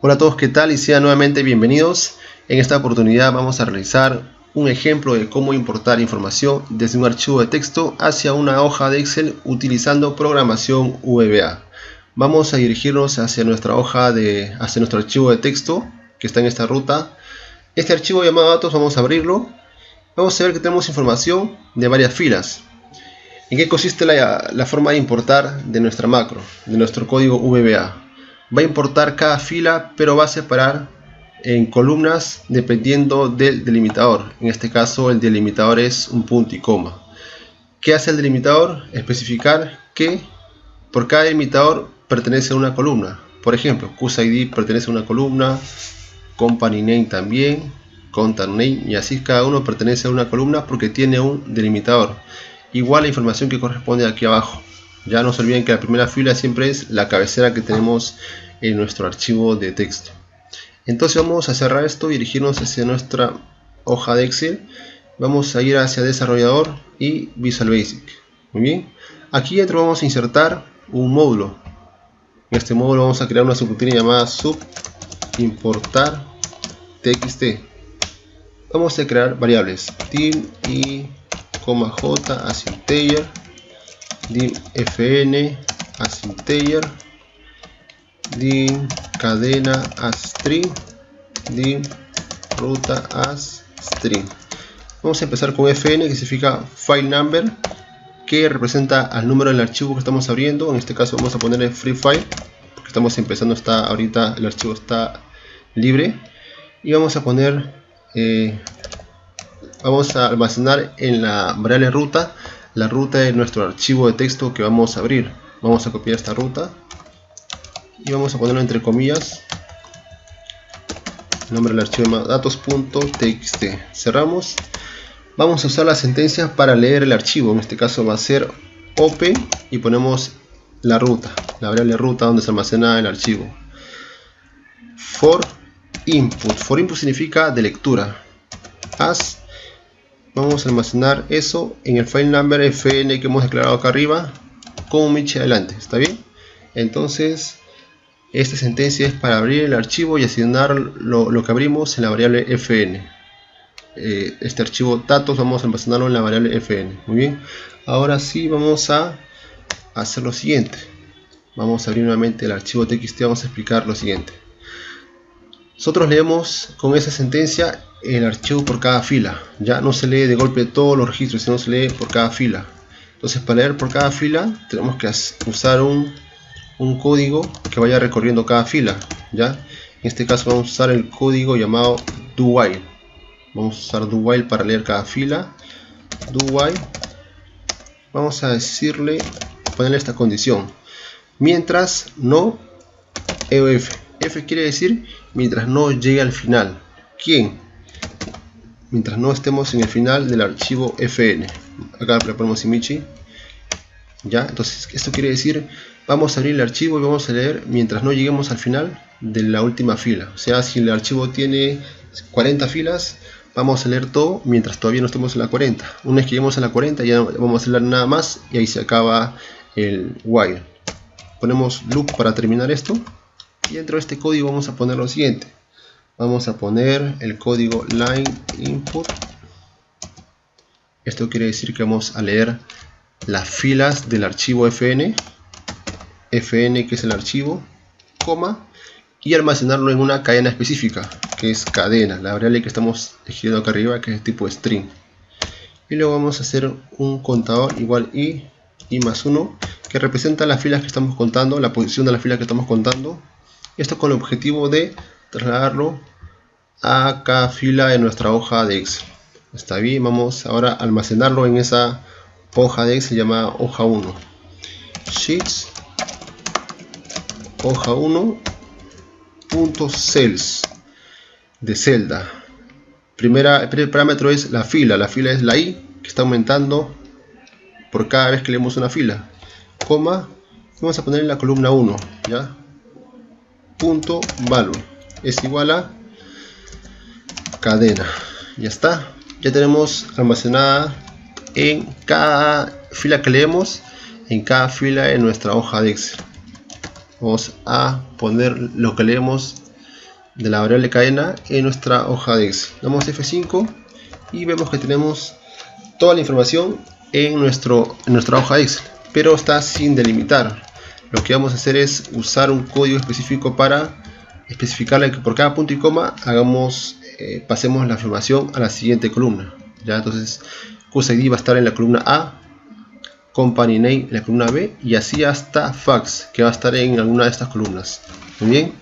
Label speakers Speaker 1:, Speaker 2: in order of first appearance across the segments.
Speaker 1: Hola a todos, ¿qué tal? Y sean nuevamente bienvenidos. En esta oportunidad vamos a realizar un ejemplo de cómo importar información desde un archivo de texto hacia una hoja de Excel utilizando programación VBA. Vamos a dirigirnos hacia nuestra hacia nuestro archivo de texto que está en esta ruta. Este archivo llamado datos vamos a abrirlo. Vamos a ver que tenemos información de varias filas. ¿En qué consiste la forma de importar de nuestra macro, de nuestro código VBA? Va a importar cada fila, pero va a separar en columnas dependiendo del delimitador. En este caso el delimitador es un punto y coma. ¿Qué hace el delimitador? Especificar que por cada delimitador pertenece a una columna. Por ejemplo, CuseID pertenece a una columna, Company Name también, Contact Name, y así cada uno pertenece a una columna porque tiene un delimitador. Igual la información que corresponde aquí abajo. Ya no se olviden que la primera fila siempre es la cabecera que tenemos en nuestro archivo de texto. Entonces vamos a cerrar esto y dirigirnos hacia nuestra hoja de Excel. Vamos a ir hacia desarrollador y Visual Basic. Muy bien. Aquí dentro vamos a insertar un módulo. En este módulo vamos a crear una subrutina llamada sub importar txt. Vamos a crear variables dim i, j as integer, dim fn as integer, dim cadena as string, dim ruta as string. Vamos a empezar con fn, que significa file number, que representa al número del archivo que estamos abriendo. En este caso vamos a ponerle free file porque estamos empezando, ahorita el archivo está libre. Y vamos a poner vamos a almacenar en la variable ruta la ruta de nuestro archivo de texto que vamos a abrir. Vamos a copiar esta ruta y vamos a ponerlo entre comillas, el nombre del archivo es datos.txt. Cerramos. Vamos a usar la sentencia para leer el archivo. En este caso va a ser open y ponemos la ruta, la variable ruta donde se almacena el archivo. For input. For input significa de lectura. As. Vamos a almacenar eso en el file number fn que hemos declarado acá arriba con un miche adelante. ¿Está bien? Entonces esta sentencia es para abrir el archivo y asignar lo que abrimos en la variable fn. Este archivo datos vamos a almacenarlo en la variable fn. Muy bien. Ahora sí vamos a hacer lo siguiente. Vamos a abrir nuevamente el archivo txt. Vamos a explicar lo siguiente. Nosotros leemos con esa sentencia el archivo por cada fila. Ya no se lee de golpe todos los registros, sino se lee por cada fila. Entonces, para leer por cada fila tenemos que usar un código que vaya recorriendo cada fila. ¿Ya? En este caso vamos a usar el código llamado do while. Vamos a usar do while para leer cada fila. Do while. Vamos a decirle, ponerle esta condición: mientras no EOF. F quiere decir mientras no llegue al final. ¿Quién? Mientras no estemos en el final del archivo fn. Acá le ponemos imichi. Ya, entonces esto quiere decir vamos a abrir el archivo y vamos a leer mientras no lleguemos al final de la última fila. O sea, si el archivo tiene 40 filas, vamos a leer todo mientras todavía no estemos en la 40. Una vez que lleguemos a la 40 ya no vamos a leer nada más y ahí se acaba el while. Ponemos loop para terminar esto. Y dentro de este código vamos a poner lo siguiente. Vamos a poner el código line input. Esto quiere decir que vamos a leer las filas del archivo fn, que es el archivo, coma, y almacenarlo en una cadena específica, que es cadena, la variable que estamos escribiendo acá arriba, que es de tipo string. Y luego vamos a hacer un contador igual i más 1, que representa las filas que estamos contando, la posición de las filas que estamos contando. Esto con el objetivo de trasladarlo a cada fila de nuestra hoja de Excel. Está bien, vamos ahora a almacenarlo en esa hoja de Excel llamada hoja 1. Sheets, hoja 1, .cells, de celda. El primer parámetro es la fila es la i, que está aumentando por cada vez que leemos una fila. Coma, vamos a poner en la columna 1, ¿ya? Punto value es igual a cadena. Ya está, ya tenemos almacenada en cada fila que leemos, en cada fila de nuestra hoja de Excel. Vamos a poner lo que leemos de la variable cadena en nuestra hoja de Excel. Damos F5 y vemos que tenemos toda la información en nuestra hoja de Excel, pero está sin delimitar. Lo que vamos a hacer es usar un código específico para especificarle que por cada punto y coma pasemos la información a la siguiente columna. ¿Ya? Entonces Customer ID va a estar en la columna A, Company Name en la columna B y así hasta Fax, que va a estar en alguna de estas columnas. Muy bien,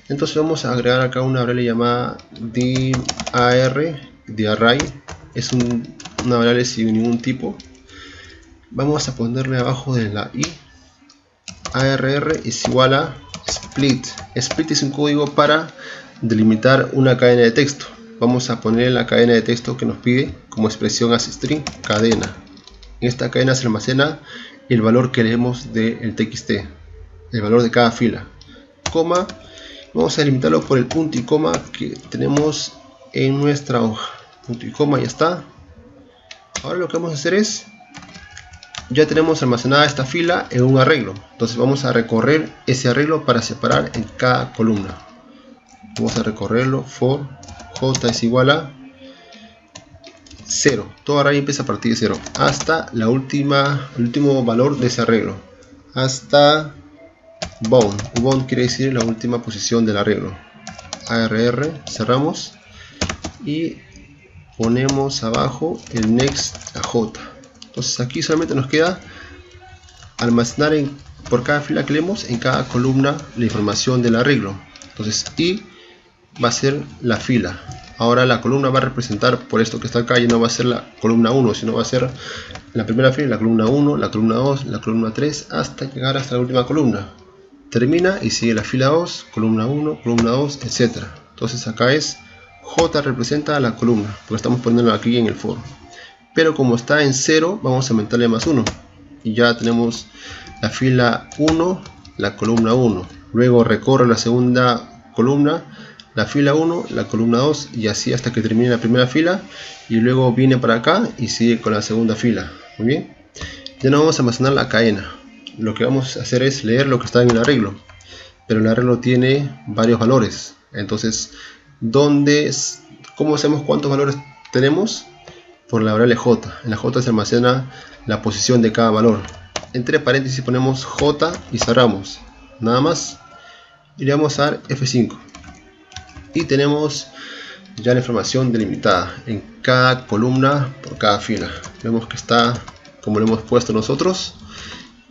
Speaker 1: entonces vamos a agregar acá una variable llamada dir, diarray. Es una variable sin ningún tipo. Vamos a ponerle abajo de la i arr es igual a split. Split es un código para delimitar una cadena de texto. Vamos a poner la cadena de texto que nos pide como expresión as string cadena. En esta cadena se almacena el valor que leemos del txt, el valor de cada fila, coma. Vamos a delimitarlo por el punto y coma que tenemos en nuestra hoja. Punto y coma, ya está. Ahora lo que vamos a hacer es, ya tenemos almacenada esta fila en un arreglo, entonces vamos a recorrer ese arreglo para separar en cada columna. Vamos a recorrerlo for j es igual a 0, todo array empieza a partir de 0 hasta el último valor de ese arreglo, hasta bound. Bound quiere decir la última posición del arreglo. arr, cerramos y ponemos abajo el next a j. Entonces aquí solamente nos queda almacenar por cada fila que leemos en cada columna la información del arreglo. Entonces i va a ser la fila. Ahora la columna va a representar por esto que está acá, y no va a ser la columna 1, sino va a ser la primera fila, la columna 1, la columna 2, la columna 3, hasta llegar hasta la última columna. Termina y sigue la fila 2, columna 1, columna 2, etc. Entonces acá es J representa a la columna, porque estamos poniéndolo aquí en el for. Pero como está en 0, vamos a aumentarle más 1. Y ya tenemos la fila 1, la columna 1. Luego recorre la segunda columna, la fila 1, la columna 2 y así hasta que termine la primera fila, y luego viene para acá y sigue con la segunda fila. Muy bien, ya no vamos a almacenar la cadena. Lo que vamos a hacer es leer lo que está en el arreglo, pero el arreglo tiene varios valores. Entonces, ¿cómo sabemos cuántos valores tenemos? Por la variable j. En la j se almacena la posición de cada valor. Entre paréntesis ponemos j y cerramos, nada más, y le vamos a dar F5 y tenemos ya la información delimitada en cada columna por cada fila. Vemos que está como lo hemos puesto nosotros,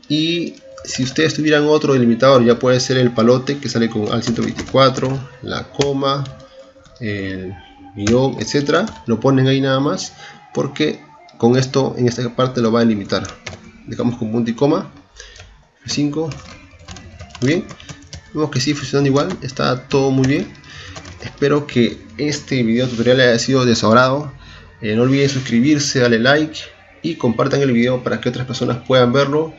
Speaker 1: y si ustedes tuvieran otro delimitador, ya puede ser el palote que sale con al 124, la coma, el guión, etcétera. Lo ponen ahí nada más, porque con esto en esta parte lo va a delimitar. Dejamos con punto y coma, F5. Muy bien, vemos que sigue funcionando igual, está todo muy bien. Espero que este video tutorial haya sido de su agrado. No olviden suscribirse, darle like y compartan el video para que otras personas puedan verlo.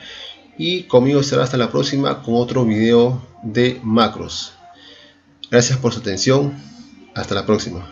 Speaker 1: Y conmigo será hasta la próxima con otro video de macros. Gracias por su atención. Hasta la próxima.